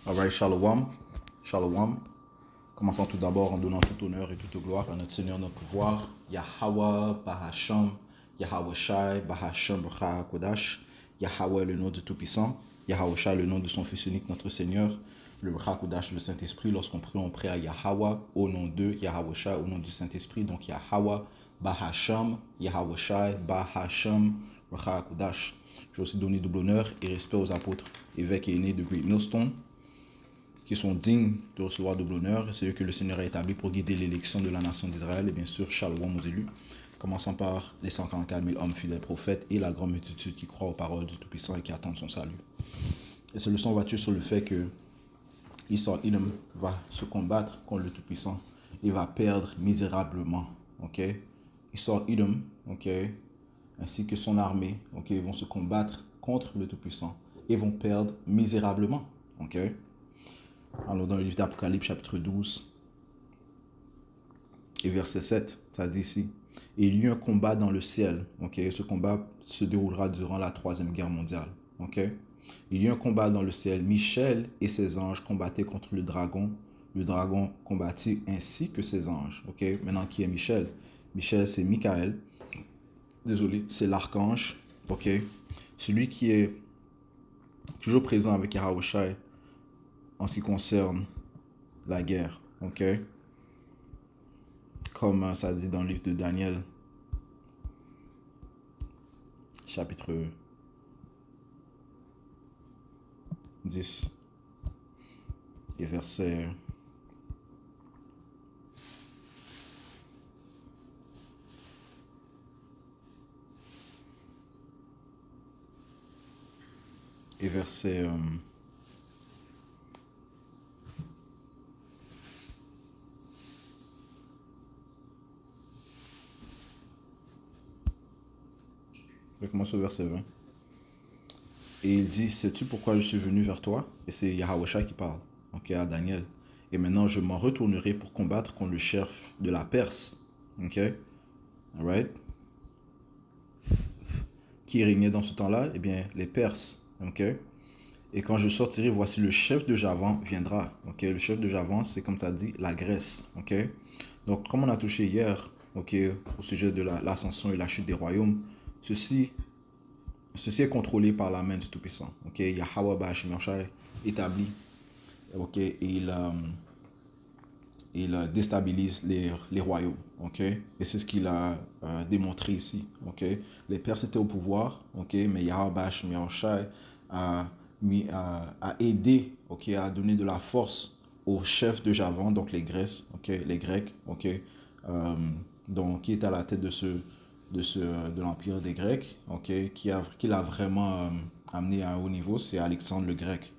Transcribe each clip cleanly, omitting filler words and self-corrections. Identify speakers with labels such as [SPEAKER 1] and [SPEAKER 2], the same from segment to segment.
[SPEAKER 1] Alright, Shalom. Shalom. Commençons tout d'abord en donnant tout honneur et toute gloire à notre Seigneur, notre pouvoir, Yahweh, Bahasham, Yahweh Shai, Bahasham, Kodash, Yahweh le nom de Tout-Puissant, Yahweh Shai le nom de son Fils unique, notre Seigneur, le Kodash, le Saint-Esprit. Lorsqu'on prie, on prie à Yahweh, au nom de Yahweh Shai, au nom du Saint-Esprit. Donc Yahweh, Bahasham, Yahweh Shai, Bahasham, Kodash. Je vais aussi donner double honneur et respect aux apôtres, évêques et aînés de Great Millstone, qui sont dignes de recevoir double honneur. C'est eux que le Seigneur a établi pour guider l'élection de la nation d'Israël. Et bien sûr, Shalom aux élus, commençant par les 144 000 hommes fidèles prophètes et la grande multitude qui croit aux paroles du Tout-Puissant et qui attendent son salut. Et cette leçon va tuer sur le fait que Esau Edom va se combattre contre le Tout-Puissant et va perdre misérablement. Esau Edom, ainsi que son armée, vont se combattre contre le Tout-Puissant et vont perdre misérablement. Alors dans le livre d'Apocalypse chapitre 12 et verset 7, ça dit ici: et il y eut un combat dans le ciel. Ce combat se déroulera durant la troisième guerre mondiale. Il y eut un combat dans le ciel. Michel et ses anges combattaient contre le dragon. Le dragon combattit ainsi que ses anges. Maintenant, qui est Michel? Michel, c'est Michael. Désolé, c'est l'archange. Celui qui est toujours présent avec Yahweh Shai en ce qui concerne la guerre. Comme ça dit dans le livre de Daniel, chapitre 10 et verset 20. Et il dit: sais-tu pourquoi je suis venu vers toi? Et c'est Yahweh Shai qui parle, à Daniel. Et maintenant je m'en retournerai pour combattre contre le chef de la Perse. Alright? Qui régnait dans ce temps-là? Eh bien, les Perses. Et quand je sortirai, voici le chef de Javan viendra. Le chef de Javan, c'est comme ça dit, la Grèce. Donc, comme on a touché hier, au sujet de l'ascension et la chute des royaumes, ceci est contrôlé par la main du Tout-Puissant. Yahweh Bahasham Shai établit. Et il déstabilise les royaumes. Et c'est ce qu'il a démontré ici. Les Perses étaient au pouvoir, mais Yahweh Bahasham Shai a aidé, à donner de la force aux chefs de Javan, donc les Grecs, donc qui est à la tête de l'empire des Grecs, qui l'a vraiment amené à un haut niveau, c'est Alexandre le Grec.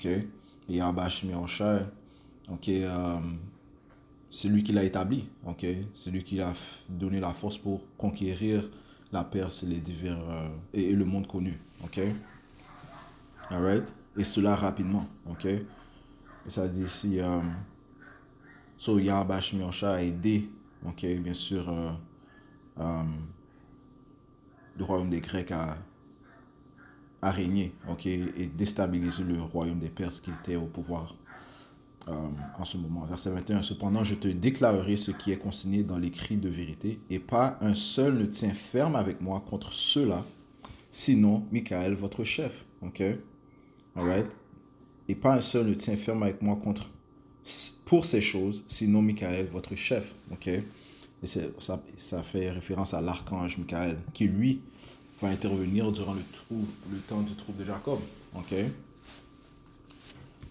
[SPEAKER 1] Et Yahweh Bahasham Shai, c'est lui qui l'a établi, c'est lui qui a donné la force pour conquérir la Perse et les divers et le monde connu. Alright? Et cela rapidement. Et ça dit ici, Yahweh Bahasham Shai a aidé, bien sûr, le royaume des Grecs à régner, et déstabiliser le royaume des Perses qui était au pouvoir en ce moment. Verset 21, cependant, je te déclarerai ce qui est consigné dans l'écrit de vérité, et pas un seul ne tient ferme avec moi contre ceux-là, sinon Michael, votre chef. Alright? Et pas un seul ne tient ferme avec moi pour ces choses, sinon Michael, votre chef. Et ça fait référence à l'archange Michael, qui lui va intervenir durant le temps du trouble de Jacob.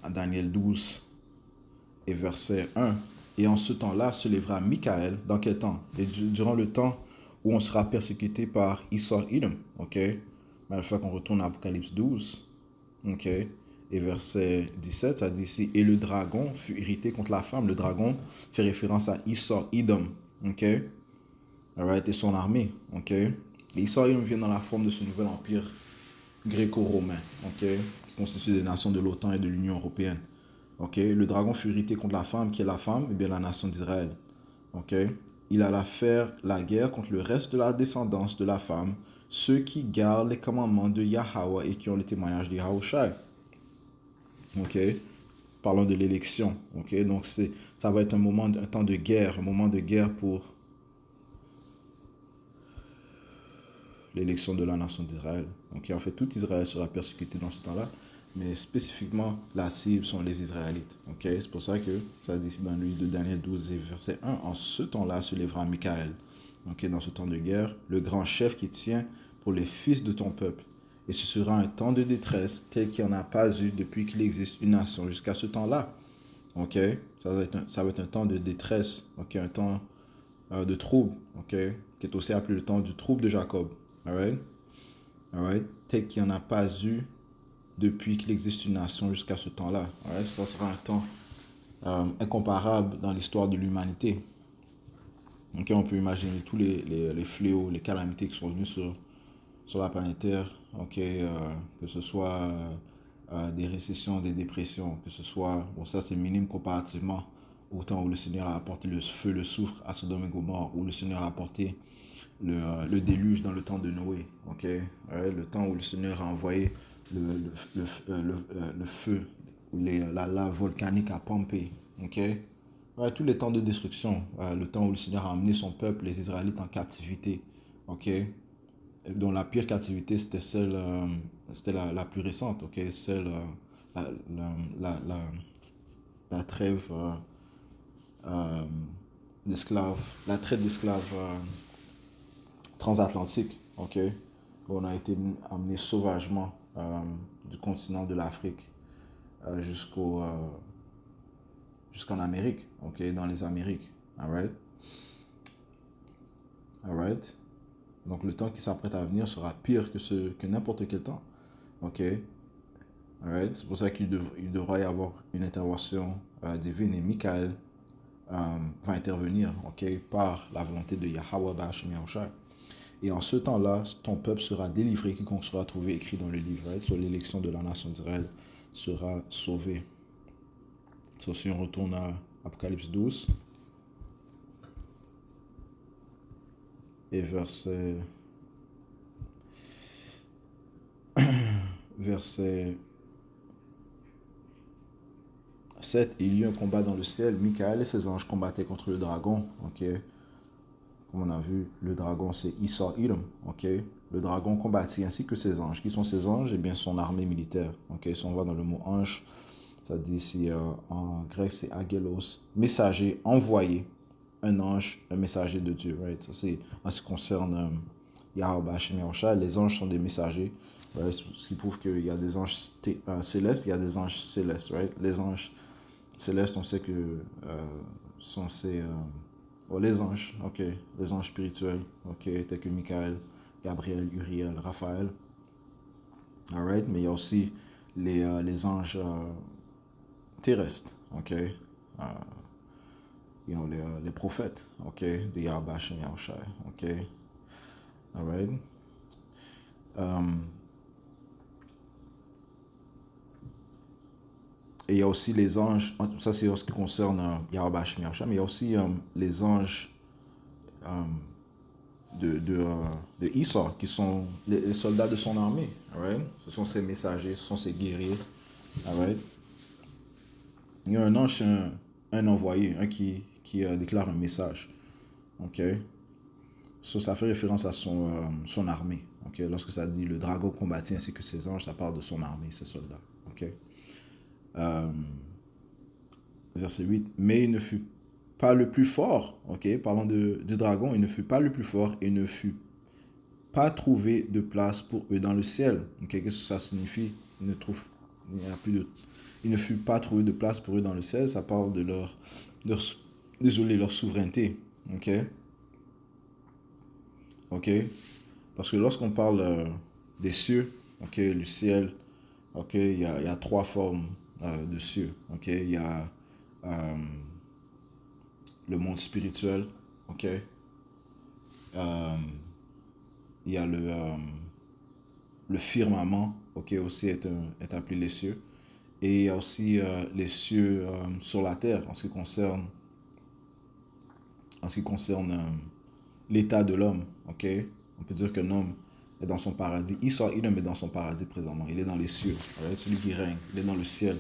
[SPEAKER 1] À Daniel 12 et verset 1. Et en ce temps-là se lèvera Michael. Dans quel temps? Et durant le temps où on sera persécuté par Esau Edom. Mais il faut qu'on retourne à Apocalypse 12. Et verset 17, ça dit ici: et le dragon fut irrité contre la femme. Le dragon fait référence à Esau Edom. Alright, et son armée. Et Esau Edom vient dans la forme de ce nouvel empire gréco-romain, constitué des nations de l'OTAN et de l'Union européenne. Le dragon fut irrité contre la femme. Qui est la femme? Eh bien, la nation d'Israël. Il alla faire la guerre contre le reste de la descendance de la femme, ceux qui gardent les commandements de Yahweh et qui ont le témoignage de Yahweh Shai. parlant de l'élection. Ok, donc ça va être un temps de guerre, un moment de guerre pour l'élection de la nation d'Israël. Donc en fait, tout Israël sera persécuté dans ce temps-là, mais spécifiquement, la cible sont les Israélites. Ok, c'est pour ça que ça dit ici dans le livre de Daniel 12, verset 1, en ce temps-là se lèvera Michaël. Ok, dans ce temps de guerre, le grand chef qui tient pour les fils de ton peuple. Et ce sera un temps de détresse tel qu'il n'y en a pas eu depuis qu'il existe une nation jusqu'à ce temps-là. Ok, ça va être un temps de détresse, ok, un temps de trouble, ok, qui est aussi appelé le temps du trouble de Jacob. Alright? Alright? Tel qu'il n'y en a pas eu depuis qu'il existe une nation jusqu'à ce temps-là. Alright? Ça sera un temps incomparable dans l'histoire de l'humanité. Okay? On peut imaginer tous les fléaux, les calamités qui sont venues sur la planète Terre. Okay? Que ce soit des récessions, des dépressions, que ce soit... Bon, ça c'est minime comparativement au temps où le Seigneur a apporté le feu, le soufre à Sodome et Gomorrhe, où le Seigneur a apporté le déluge dans le temps de Noé, ok, le temps où le Seigneur a envoyé le feu, la lave volcanique à Pompée, ok, tous les temps de destruction, le temps où le Seigneur a emmené son peuple, les Israélites, en captivité, ok, dont la pire captivité c'était celle, c'était la plus récente, ok, celle, la, la, la, la, la trêve d'esclaves, la traite d'esclaves transatlantique, ok, on a été amené sauvagement du continent de l'Afrique jusqu'en Amérique, ok, dans les Amériques, alright, alright. Donc le temps qui s'apprête à venir sera pire que n'importe quel temps, ok, alright. C'est pour ça qu'il devra y avoir une intervention divine et Michael va intervenir, ok, par la volonté de Yahweh Ba'ashem Yahushua. Et en ce temps-là, ton peuple sera délivré, quiconque sera trouvé écrit dans le livre, right? Sur l'élection de la nation d'Israël sera sauvé. So, si on retourne à Apocalypse 12 et verset 7, il y eut un combat dans le ciel. Michael et ses anges combattaient contre le dragon. Ok. Comme on a vu, le dragon c'est Esau Edom. Ok. Le dragon combattit ainsi que ses anges. Qui sont ses anges? Eh bien, son armée militaire. Ok. Si on va dans le mot ange, ça dit ici en grec c'est agelos, messager, envoyé, un ange, un messager de Dieu. Right? Ça c'est en ce qui concerne Yahweh Ba'ashem Yahushua. Les anges sont des messagers. Right? Ce qui prouve qu'il y a des anges célestes, il y a des anges célestes. Right? Les anges célestes, on sait que sont ces... les anges, ok, les anges spirituels, ok, tels que Michael, Gabriel, Uriel, Raphaël, alright, mais il y a aussi les anges terrestres, ok, les prophètes, ok, de Yahweh Ba'ashem Yahushua, ok, alright. Et il y a aussi les anges, ça c'est ce qui concerne Yahweh Ba'ashem Yahushua, mais il y a aussi les anges de Esau, qui sont les soldats de son armée. Right? Ce sont ses messagers, ce sont ses guerriers. Right? Il y a un ange, un envoyé, un qui déclare un message. Ok? So, ça fait référence à son armée. Ok? Lorsque ça dit le dragon combattit ainsi que ses anges, ça parle de son armée, ses soldats. Ok? Verset 8. Mais il ne fut pas le plus fort. Ok? Parlant du dragon, il ne fut pas le plus fort et ne fut pas trouvé de place pour eux dans le ciel. Okay, qu'est-ce que ça signifie? Il ne fut pas trouvé de place pour eux dans le ciel. Ça parle de leur souveraineté. Ok? Ok? Parce que lorsqu'on parle des cieux, ok, le ciel, ok, il y a trois formes de cieux. Ok? Il y a le monde spirituel. Ok? Il y a le firmament, ok, aussi est appelé les cieux. Et il y a aussi les cieux sur la terre en ce qui concerne l'état de l'homme, ok. On peut dire qu'un homme est dans son paradis. Il est dans son paradis présentement. Il est dans les cieux, right? Celui qui règne, il est dans le ciel,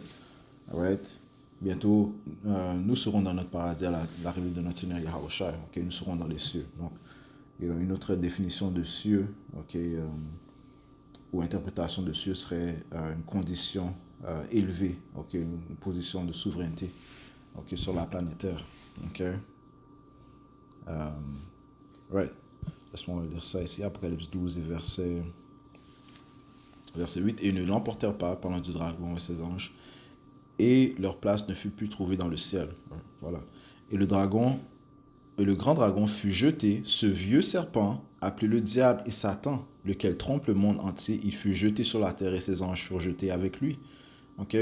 [SPEAKER 1] right? bientôt, nous serons dans notre paradis à l'arrivée de notre Seigneur Yahushua. Ok, nous serons dans les cieux. Donc, il y a une autre définition de cieux, ok, ou interprétation de cieux serait une condition élevée, ok, une position de souveraineté, ok, sur la planète Terre. Ok, right. Laisse-moi lire ça ici, Apocalypse 12 et verset 8. Et ils ne l'emportèrent pas pendant du dragon et ses anges, et leur place ne fut plus trouvée dans le ciel. Voilà. Et le grand dragon fut jeté, ce vieux serpent, appelé le diable et Satan, lequel trompe le monde entier, il fut jeté sur la terre et ses anges furent jetés avec lui. Ok?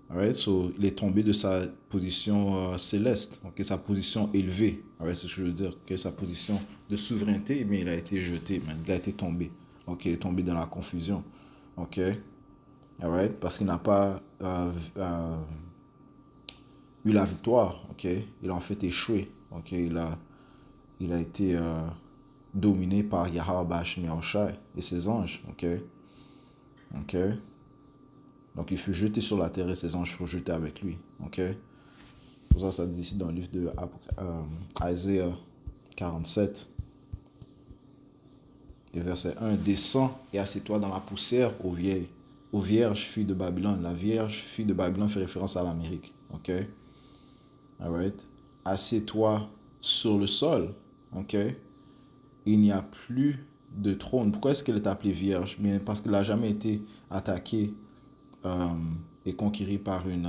[SPEAKER 1] Alright, so il est tombé de sa position céleste, ok, sa position élevée. Alright, c'est ce que je veux dire, que sa position de souveraineté, mais il a été jeté, man. Il a été tombé. Ok, il est tombé dans la confusion. Ok? Alright, parce qu'il n'a pas eu la victoire, ok, il a en fait échoué, ok, il a été dominé par Yahweh Bashim Yahushai et ses anges, ok, ok, donc il fut jeté sur la terre et ses anges furent jetés avec lui, ok, pour ça ça dit ici dans le livre de Isaiah 47, et verset 1, descends et assieds-toi dans la poussière aux vierges filles de Babylone. La vierge fille de Babylone fait référence à l'Amérique, ok. Alright. Assieds-toi sur le sol. Ok. Il n'y a plus de trône. Pourquoi est-ce qu'elle est appelée vierge? Bien parce qu'elle n'a jamais été attaquée et conquérie par une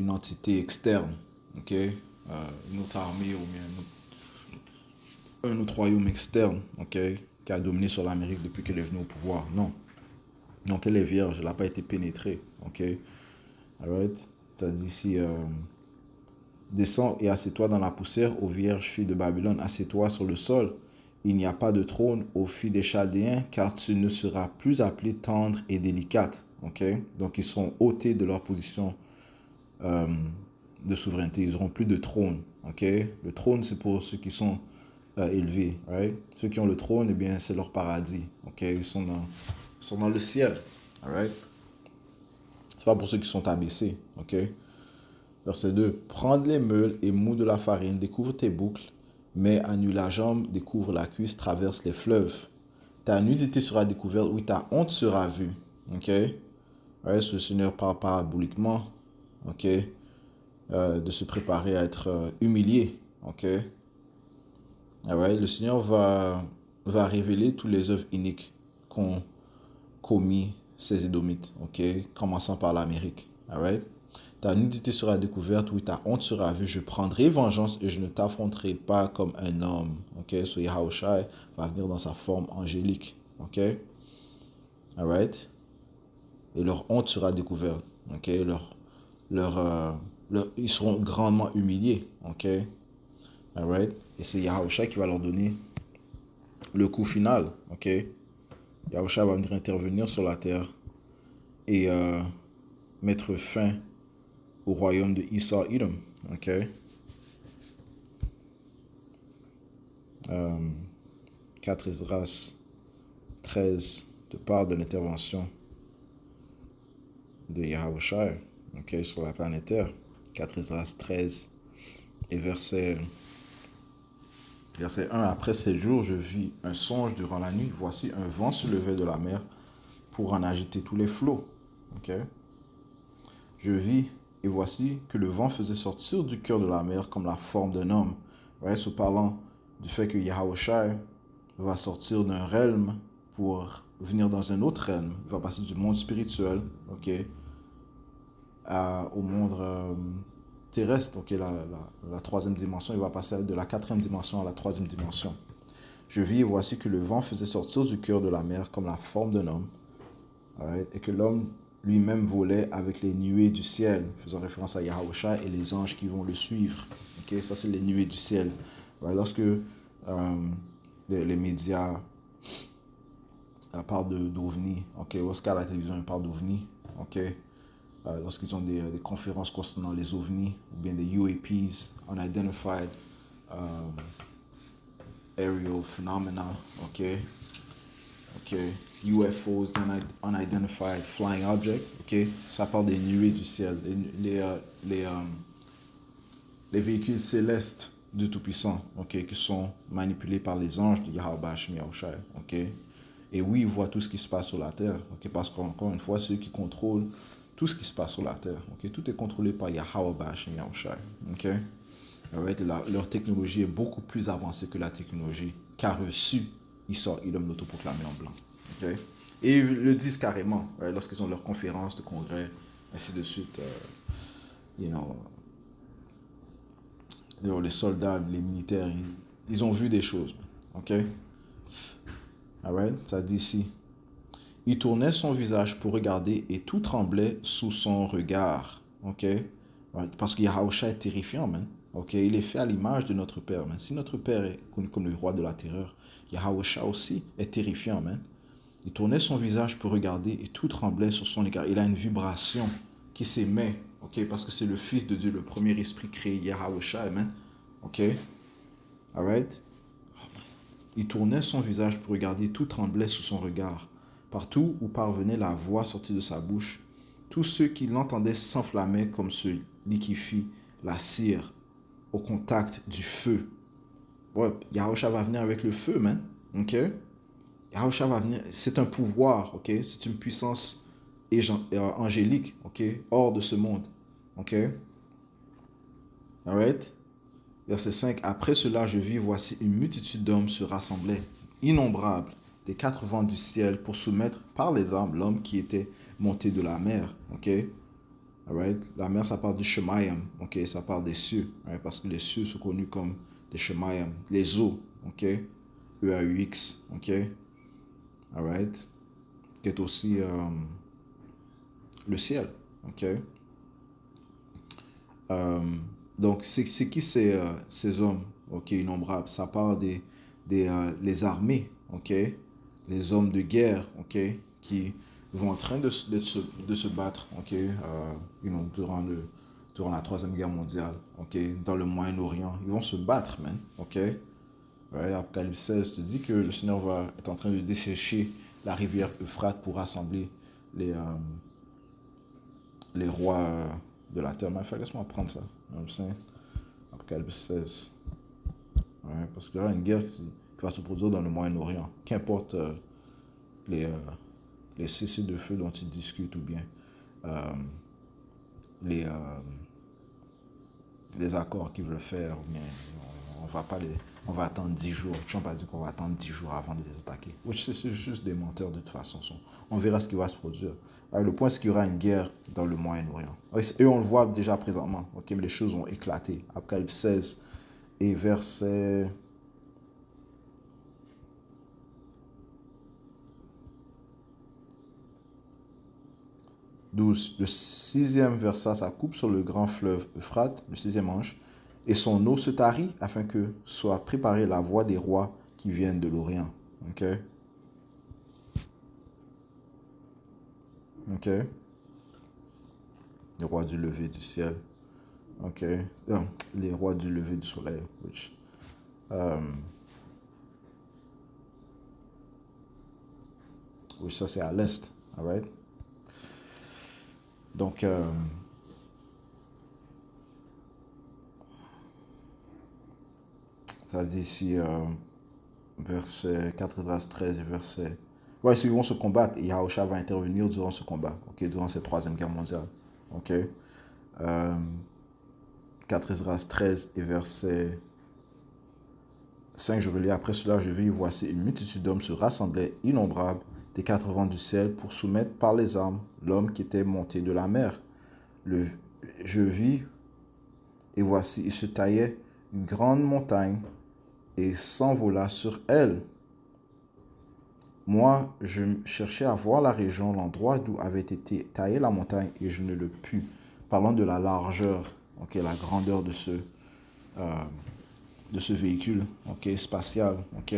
[SPEAKER 1] entité externe. Ok. Une autre armée ou bien un autre royaume externe. Ok. Qui a dominé sur l'Amérique depuis qu'elle est venue au pouvoir. Non. Donc elle est vierge. Elle n'a pas été pénétrée. Ok. Alright. Ça dit ici. Descends et assieds-toi dans la poussière, ô vierge fille de Babylone, assieds-toi sur le sol. Il n'y a pas de trône, ô fille des Chaldéens, car tu ne seras plus appelée tendre et délicate. Okay? Donc, ils seront ôtés de leur position de souveraineté. Ils n'auront plus de trône. Okay? Le trône, c'est pour ceux qui sont élevés. Right? Ceux qui ont le trône, eh bien, c'est leur paradis. Okay? Ils sont dans le ciel. Right? Ce n'est pas pour ceux qui sont abaissés. Okay? Verset 2. Prends les meules et mous de la farine, découvre tes boucles, mets à nu la jambe, découvre la cuisse, traverse les fleuves. Ta nudité sera découverte, oui, ta honte sera vue. Ok? Ouais, le Seigneur parle paraboliquement, ok? De se préparer à être humilié. Ok? Ouais, le Seigneur va révéler tous les œuvres iniques qu'ont commis ces Édomites, ok? Commençant par l'Amérique. Alright? Ta nudité sera découverte, oui, ta honte sera vue. Je prendrai vengeance et je ne t'affronterai pas comme un homme. Ok? So Yahushua va venir dans sa forme angélique. Ok? Alright? Et leur honte sera découverte. Ok? Ils seront grandement humiliés. Ok? Alright? Et c'est Yahushua qui va leur donner le coup final. Ok? Yahushua va venir intervenir sur la terre et mettre fin au royaume de Esau Edom. Ok? 4 Esdras 13 te parle de l'intervention de Yahushua, ok, sur la planète Terre. 4 Esdras 13 et verset 1. Après 7 jours, je vis un songe durant la nuit. Voici un vent se levait de la mer pour en agiter tous les flots. Ok? Je vis et voici que le vent faisait sortir du cœur de la mer comme la forme d'un homme. Ouais, se parlant du fait que Yahushua va sortir d'un realm pour venir dans un autre realm. Il va passer du monde spirituel, ok, au monde terrestre, ok, la troisième dimension. Il va passer de la quatrième dimension à la troisième dimension. Je vis et voici que le vent faisait sortir du cœur de la mer comme la forme d'un homme, right, et que l'homme lui-même volait avec les nuées du ciel, faisant référence à Yahushua et les anges qui vont le suivre. Ok, ça c'est les nuées du ciel. Right, lorsque les médias parlent d'OVNI, ok, lorsqu'à la télévision ils parlent d'OVNI, ok, lorsqu'ils ont des conférences concernant les OVNI ou bien des UAPs, Unidentified Aerial Phenomena, ok, ok, UFOs, Unidentified Flying Object, ok, ça parle des nuées du ciel, les véhicules célestes du Tout-Puissant, ok, qui sont manipulés par les anges de Yahweh Bashim Yahushai, ok. Et oui, ils voient tout ce qui se passe sur la terre, ok, parce qu'encore une fois, c'est eux qui contrôlent tout ce qui se passe sur la terre, ok. Tout est contrôlé par Yahweh Bashim Yahushai, ok. Right? Leur technologie est beaucoup plus avancée que la technologie qu'a reçue Issa Edom l'autoproclamé en blanc, ok. Et ils le disent carrément, right? Lorsqu'ils ont leurs conférences de congrès, ainsi de suite, you know, les soldats, les militaires, ils ont vu des choses. Ok? Alright? Ça dit ici. Il tournait son visage pour regarder et tout tremblait sous son regard. Ok? Right? Parce que Yahusha est terrifiant, man. Ok? Il est fait à l'image de notre Père, man. Si notre Père est connu comme le roi de la terreur, Yahusha aussi est terrifiant, man. Il tournait son visage pour regarder et tout tremblait sur son regard. Il a une vibration qui s'émet, ok? Parce que c'est le Fils de Dieu, le premier esprit créé, Yahusha, man. Ok? Alright? Il tournait son visage pour regarder, tout tremblait sous son regard. Partout où parvenait la voix sortie de sa bouche, tous ceux qui l'entendaient s'enflammaient comme se liquéfie la cire au contact du feu. Ouais, Yahusha va venir avec le feu, man. Ok? Yahusha va venir, c'est un pouvoir, ok? C'est une puissance angélique, ok? Hors de ce monde, ok? Alright? Verset 5. Après cela, je vis, voici une multitude d'hommes se rassemblaient, innombrables, des quatre vents du ciel, pour soumettre par les armes l'homme qui était monté de la mer. Ok? Alright? La mer, ça parle du Shemayim. Ok? Ça parle des cieux. Right? Parce que les cieux sont connus comme des Shemayim. Les eaux. Ok? EAUX. Ok? Alright? Qui est aussi le ciel. Ok? Euh, donc, c'est qui ces hommes, ok, innombrables? Ça parle les armées, ok? Les hommes de guerre, ok? Qui vont en train de se battre, ok? Durant la Troisième Guerre mondiale, ok? Dans le Moyen-Orient. Ils vont se battre, man, ok? Ouais, Apocalypse 16 te dit que le Seigneur va être en train de dessécher la rivière Euphrate pour rassembler les, euh, les rois de la terre. Mais laisse-moi prendre ça. Apocalypse 16. Ouais, parce qu'il y aura une guerre qui va se produire dans le Moyen-Orient. Qu'importe les, euh, les cessez de feu dont ils discutent ou bien euh, les, euh, les accords qu'ils veulent faire. Ou bien, on va attendre 10 jours. Trump a dit qu'on va attendre 10 jours avant de les attaquer. C'est juste des menteurs de toute façon. On verra ce qui va se produire. Alors, le point, c'est qu'il y aura une guerre dans le Moyen-Orient. Et on le voit déjà présentement. Ok, mais les choses ont éclaté. Apocalypse 16 et verset 12. Le sixième verset, ça coupe sur le grand fleuve Euphrate, le sixième ange, et son eau se tarit afin que soit préparée la voie des rois qui viennent de l'Orient. Ok? Ok? Les rois du lever du ciel. Ok? Non, les rois du lever du soleil. Ça c'est à l'est. Alright? Donc, ça dit ici, verset 4 Esdras 13, verset... Ouais, ils vont se combattre et Yahusha va intervenir durant ce combat, ok, durant cette troisième guerre mondiale. Ok? 4 Esdras 13 et verset 5, je relis. Après cela, je vis, voici une multitude d'hommes se rassemblaient, innombrables, des quatre vents du ciel, pour soumettre par les armes l'homme qui était monté de la mer. Je vis, et voici, il se taillait une grande montagne et s'envola sur elle. Moi, je cherchais à voir la région, l'endroit d'où avait été taillée la montagne, et je ne le pus. Parlons de la largeur, ok, la grandeur de ce véhicule, ok, spatial, ok.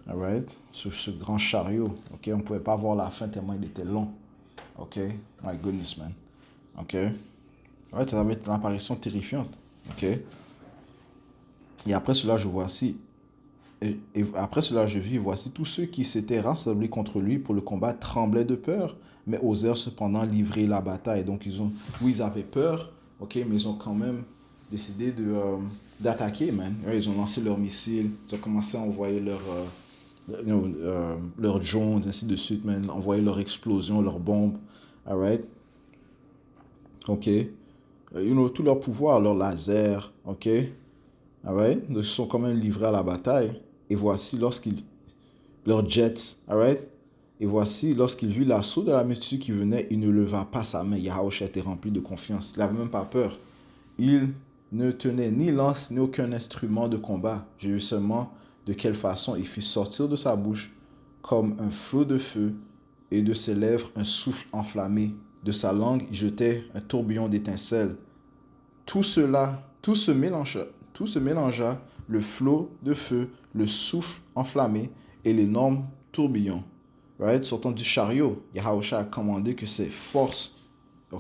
[SPEAKER 1] Alright, ce grand chariot, ok, on ne pouvait pas voir la fin tellement il était long, ok. My goodness, man, ok. Ouais, ça va être une apparition terrifiante, ok. Et après cela, je vois ici Et après cela, je vis, voici tous ceux qui s'étaient rassemblés contre lui pour le combat tremblaient de peur, mais osèrent cependant livrer la bataille. Donc, oui, ils avaient peur, ok, mais ils ont quand même décidé d'attaquer, man. Ouais, ils ont lancé leurs missiles, ils ont commencé à envoyer leurs drones, ainsi de suite, man, envoyer leurs explosions, leurs bombes, alright, ok. Tout leur pouvoir, leur laser, ok. Alright, ils se sont quand même livrés à la bataille. Et voici leurs jets, alright. Et voici lorsqu'il vit l'assaut de la multitude qui venait, il ne leva pas sa main. Yahushua était rempli de confiance. Il n'avait même pas peur. Il ne tenait ni lance ni aucun instrument de combat. J'ai vu seulement de quelle façon il fit sortir de sa bouche comme un flot de feu et de ses lèvres un souffle enflammé. De sa langue, il jetait un tourbillon d'étincelles. Tout se mélangea, le flot de feu, le souffle enflammé et l'énorme tourbillon. Right? Sortant du chariot, Yahushua a commandé que ces forces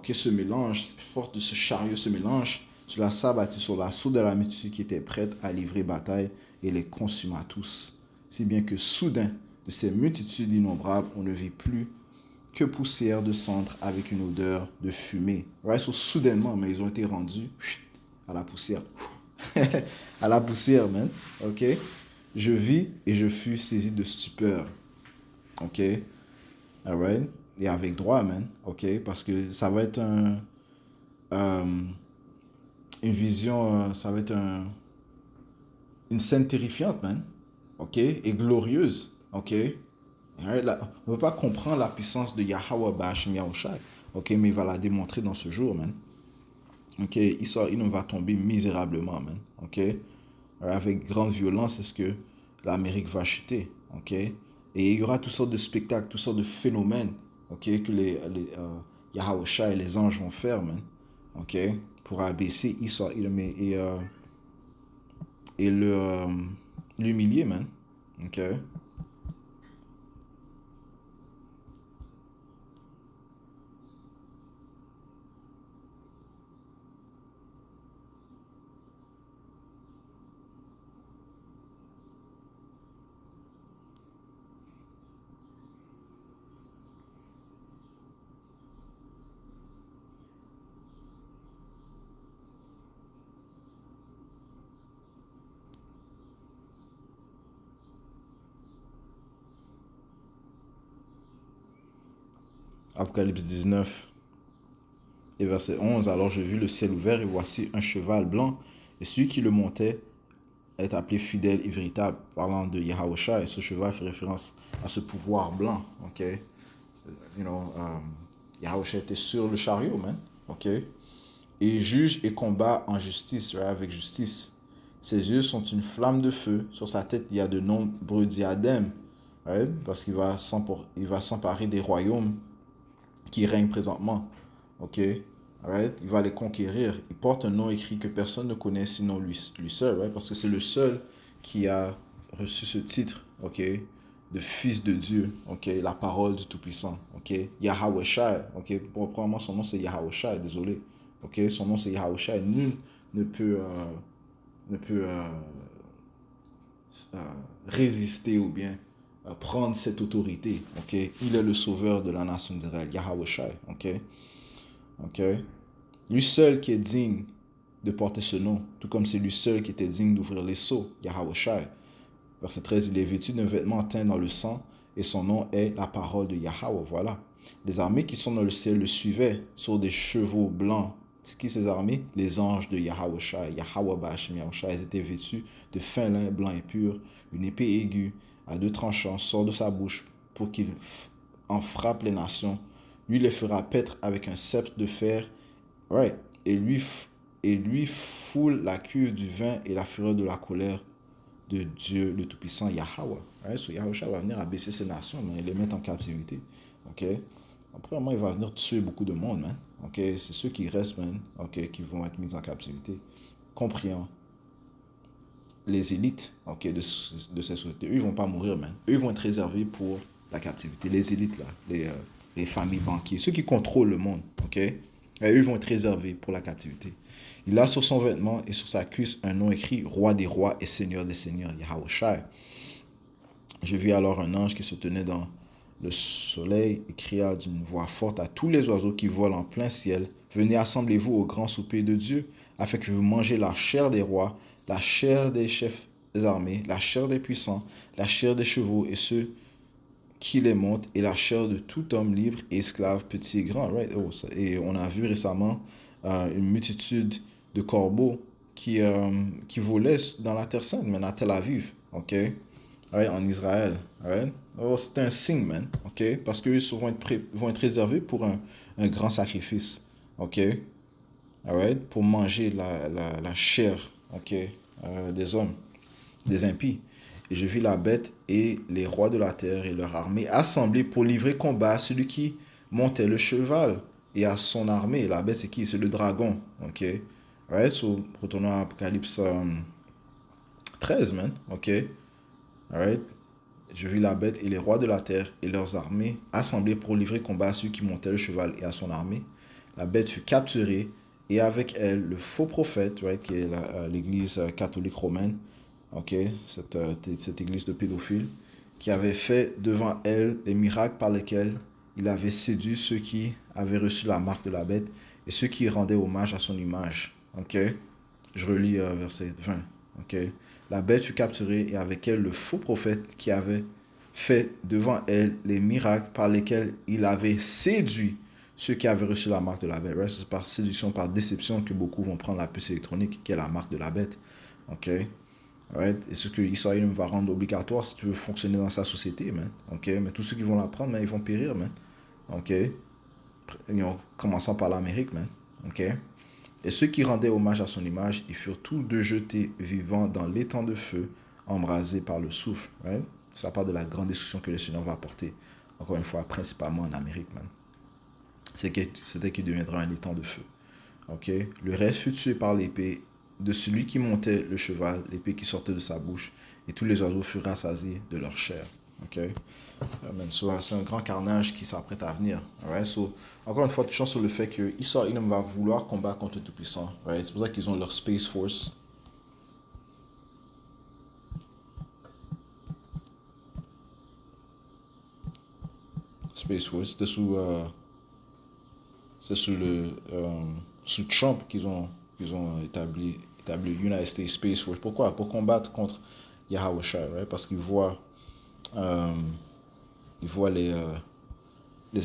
[SPEAKER 1] se mélangent, les forces de ce chariot se mélangent. Cela s'abattit sur l'assaut de la multitude qui était prête à livrer bataille et les consuma tous. Si bien que soudain, de ces multitudes innombrables, on ne vit plus que poussière de cendre avec une odeur de fumée. Right? So, soudainement, mais ils ont été rendus à la poussière. À la poussière, man. OK? Je vis et je fus saisi de stupeur. OK? Alright? Et avec droit, man. OK? Parce que ça va être une vision, ça va être une scène terrifiante, man. OK? Et glorieuse. OK? Right? Là, on ne peut pas comprendre la puissance de Yahweh Ba'ashem Yahushai. OK? Mais il va la démontrer dans ce jour, man. OK? Il va tomber misérablement, man. OK? Avec grande violence, est-ce que l'Amérique va chuter? OK? Et il y aura toutes sortes de spectacles, toutes sortes de phénomènes, OK? Que Yahushua et les anges vont faire, man. OK? Pour abaisser Esau et l'humilier, man. OK? Apocalypse 19 et verset 11. Alors je vis le ciel ouvert et voici un cheval blanc. Et celui qui le montait est appelé fidèle et véritable, parlant de Yahushua. Et ce cheval fait référence à ce pouvoir blanc. OK? Yahushua était sur le chariot, man. OK? Et il juge et combat en justice, right? Avec justice. Ses yeux sont une flamme de feu. Sur sa tête, il y a de nombreux diadèmes. Right? Parce qu'il va s'emparer des royaumes qui règnent présentement. OK? Right? Il va les conquérir. Il porte un nom écrit que personne ne connaît sinon lui seul. Right? Parce que c'est le seul qui a reçu ce titre. OK? De fils de Dieu. OK? La parole du Tout-Puissant. OK? Yahushua. OK? Probablement son nom c'est Yahushua. Désolé. OK? Son nom c'est Yahushua. Nul ne peut résister ou bien prendre cette autorité. OK? Il est le sauveur de la nation d'Israël. Yahushua. OK? OK? Lui seul qui est digne de porter ce nom, tout comme c'est lui seul qui était digne d'ouvrir les sceaux, Yahushua. Verset 13, il est vêtu d'un vêtement teint dans le sang, et son nom est la parole de Yahweh. Voilà. Les armées qui sont dans le ciel le suivaient sur des chevaux blancs. C'est qui ces armées? Les anges de Yahushua. Yahweh Ba'ashem Yahushua. Ils étaient vêtus de fin lin blanc et pur. Une épée aiguë à deux tranchants sort de sa bouche pour qu'il en frappe les nations. Lui les fera paître avec un sceptre de fer. Right. Et lui foule la cuve du vin et la fureur de la colère de Dieu le Tout-Puissant, Yahweh. Right? So Yahushua va venir abaisser ces nations, mais les mettre en captivité. OK? Après, il va venir tuer beaucoup de monde, man. OK? C'est ceux qui restent, man, OK, qui vont être mis en captivité. Comprenant les élites, OK, de ces sociétés. Eux, ils vont pas mourir, man. Eux, ils vont être réservés pour la captivité. Les élites, là, les familles banquiers, ceux qui contrôlent le monde, OK? Et eux vont être réservés pour la captivité. Il a sur son vêtement et sur sa cuisse un nom écrit Roi des rois et Seigneur des seigneurs, Yahweh Shai. Je vis alors un ange qui se tenait dans le soleil et cria d'une voix forte à tous les oiseaux qui volent en plein ciel, venez assemblez-vous au grand souper de Dieu, afin que vous mangez la chair des rois, la chair des chefs des armées, la chair des puissants, la chair des chevaux et ceux qui les montent, et la chair de tout homme libre et esclave, petit et grand. Right? Oh, et on a vu récemment une multitude de corbeaux qui volaient dans la Terre Sainte, mais à Tel Aviv. OK? Right, en Israël. Right? Oh, c'est un signe, man. OK? Parce qu'eux vont être réservés pour un grand sacrifice. OK? Right? Pour manger la chair, OK? Des hommes, des impies. Et je vis la bête et les rois de la terre et leur armée assemblés pour livrer combat à celui qui montait le cheval et à son armée. La bête, c'est qui? C'est le dragon. OK? Right? So, retournons à Apocalypse 13, man. OK? Alright. Je vis la bête et les rois de la terre et leurs armées assemblés pour livrer combat à celui qui montait le cheval et à son armée. La bête fut capturée et avec elle le faux prophète, right, qui est l'église catholique romaine, ok, cette église de pédophiles, qui avait fait devant elle les miracles par lesquels il avait séduit ceux qui avaient reçu la marque de la bête et ceux qui rendaient hommage à son image. Ok, je relis verset 20. Ok, la bête fut capturée et avec elle le faux prophète qui avait fait devant elle les miracles par lesquels il avait séduit ceux qui avaient reçu la marque de la bête. Right? C'est par séduction, par déception que beaucoup vont prendre la puce électronique qui est la marque de la bête. Ok? Right? Et ce que Israël va rendre obligatoire si tu veux fonctionner dans sa société, man. Ok? Mais tous ceux qui vont la prendre, man, ils vont périr, man. Ok? En commençant par l'Amérique, man. Ok? Et ceux qui rendaient hommage à son image, ils furent tous deux jetés vivants dans l'étang de feu, embrasés par le souffle. Right? Ça part de la grande destruction que le Seigneur va apporter, encore une fois, principalement en Amérique, man. C'était qu'il deviendra un étang de feu. Ok? Le reste fut tué par l'épée de celui qui montait le cheval, l'épée qui sortait de sa bouche, et tous les oiseaux furent rassasiés de leur chair. Ok? So, c'est un grand carnage qui s'apprête à venir. Right? So, encore une fois, touchant sur le fait que Israël va vouloir combattre contre le Tout-Puissant. Right? C'est pour ça qu'ils ont leur Space Force. Space Force, c'était sous Trump qu'ils ont établi United States Space Force. Pourquoi? Pour combattre contre Yahweh Shai, right? Parce euh, ils voient les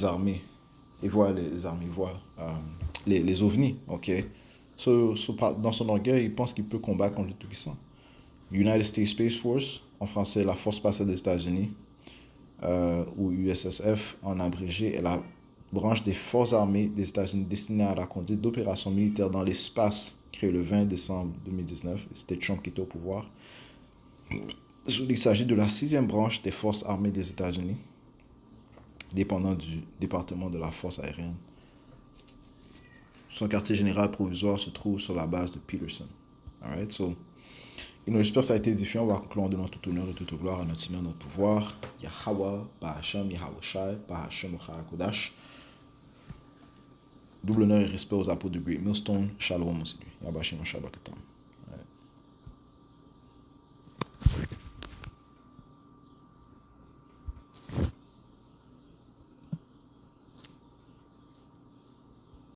[SPEAKER 1] armées, ils voient les ovnis, ok? Dans son orgueil, il pense qu'il peut combattre contre le Tout-Puissant. United States Space Force, en français la Force spatiale des États-Unis, ou USSF en abrégé, est la branche des forces armées des États-Unis destinée à la conduite d'opérations militaires dans l'espace, créée le 20 décembre 2019. C'était Trump qui était au pouvoir. Il s'agit de la 6e branche des forces armées des États-Unis, dépendant du département de la force aérienne. Son quartier général provisoire se trouve sur la base de Peterson. Alright, so, j'espère que ça a été édifiant. On va conclure en donnant tout honneur et toute gloire à notre Seigneur, notre pouvoir. Yahweh, Bahasham, Yahweh Shai, Bahasham, Kodash. Double honneur et respect aux apôtres de Great Millstone. Shalom, Yabashim, Shabakatam.